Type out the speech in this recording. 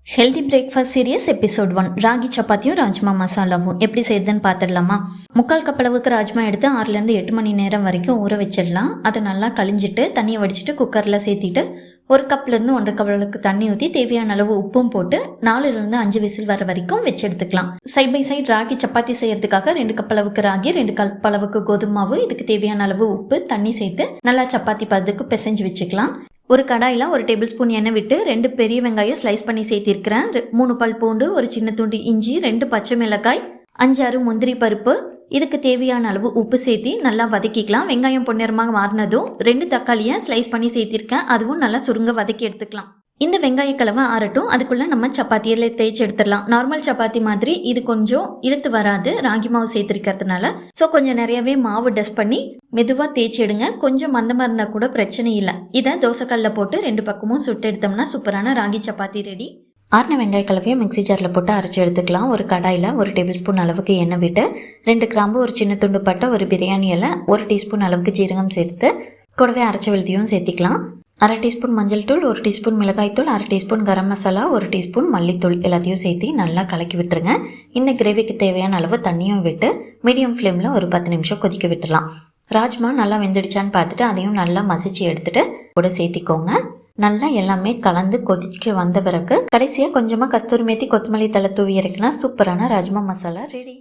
Healthy breakfast series episode 1 ragi சப்பாத்தியும் ராஜ்மா மசாலாவும் எப்படி செய்யுதுன்னு பார்த்துடலாமா. 3/4 கப் அளவுக்கு ராஜ்மா எடுத்து 6லேருந்து 8 மணி நேரம் வரைக்கும் ஊற வச்சிடலாம். அதை நல்லா கழிஞ்சிட்டு தண்ணியை வடிச்சிட்டு குக்கரில் சேர்த்திட்டு 1 கப்லேருந்து 1.5 கப் அளவுக்கு தண்ணி ஊற்றி தேவையான அளவு உப்பும் போட்டு 4லேருந்து 5 விசில் வர வரைக்கும் வச்சு எடுத்துக்கலாம். சைட் பை சைட் ராகி சப்பாத்தி செய்யறதுக்காக 2 கப் அளவுக்கு ராகி, 2 கப் அளவுக்கு கோதுமை மாவு, இதுக்கு தேவையான அளவு உப்பு, தண்ணி சேர்த்து நல்லா சப்பாத்தி பதத்துக்கு பிசைஞ்சு வச்சுக்கலாம். ஒரு கடாயில் 1 டேபிள் ஸ்பூன் எண்ணெய் விட்டு 2 பெரிய வெங்காயம் ஸ்லைஸ் பண்ணி சேர்த்திருக்கிறேன். 3 பல் பூண்டு, ஒரு சின்ன துண்டு இஞ்சி, 2 பச்சை மிளகாய், 5-6 முந்திரி பருப்பு, இதுக்கு தேவையான அளவு உப்பு சேர்த்தி நல்லா வதக்கிக்கலாம். வெங்காயம் பொன்னிறமாக மாறினதும் 2 தக்காளியை ஸ்லைஸ் பண்ணி சேர்த்திருக்கேன். அதுவும் நல்லா சுருங்க வதக்கி எடுத்துக்கலாம். இந்த வெங்காய கலவை ஆறட்டும். அதுக்குள்ளே நம்ம சப்பாத்தியில் தேய்ச்சி எடுத்துடலாம். நார்மல் சப்பாத்தி மாதிரி இது கொஞ்சம் இழுத்து வராது, ராகி மாவு சேர்த்துருக்கிறதுனால. ஸோ கொஞ்சம் நிறையவே மாவு டஸ்ட் பண்ணி மெதுவாக தேய்ச்சி எடுங்க. கொஞ்சம் மந்தமாக இருந்தால் கூட பிரச்சனை இல்லை. இதை தோசைக்கல்லில் போட்டு 2 பக்கமும் சுட்டு எடுத்தோம்னா சூப்பரான ராகி சப்பாத்தி ரெடி. ஆறின வெங்காய கலவையை மிக்ஸி ஜாரில் போட்டு அரைச்சி எடுத்துக்கலாம். ஒரு கடாயில் 1 டேபிள் ஸ்பூன் அளவுக்கு எண்ணெய் விட்டு 2 கிராம்பு, ஒரு சின்ன துண்டு பட்டை, ஒரு பிரியாணி இலை, 1 டீஸ்பூன் அளவுக்கு ஜீரகம் சேர்த்து கூடவே அரைச்ச வெளுத்தியும் சேர்த்திக்கலாம். 1/2 டீஸ்பூன் மஞ்சள் தூள், 1 டீஸ்பூன் மிளகாய்த்தூள், 1/2 டீஸ்பூன் கரம் மசாலா, 1 டீஸ்பூன் மல்லித்தூள் எல்லாத்தையும் சேர்த்து நல்லா கலக்கி விட்டுருங்க. இந்த கிரேவிக்கு தேவையான அளவு தண்ணியும் விட்டு மீடியம் ஃப்ளேமில் ஒரு 10 நிமிஷம் கொதிக்க விட்டுடலாம். ராஜ்மா நல்லா வெந்துடுச்சான்னு பார்த்துட்டு அதையும் நல்லா மசிச்சு எடுத்துட்டு கூட சேர்த்திக்கோங்க. நல்லா எல்லாமே கலந்து கொதிக்க வந்த பிறகு கடைசியாக கொஞ்சமாக கஸ்தூரி மேத்தி, கொத்தமல்லி தழை தூவி இறக்கலாம். சூப்பரான ராஜ்மா மசாலா ரெடி.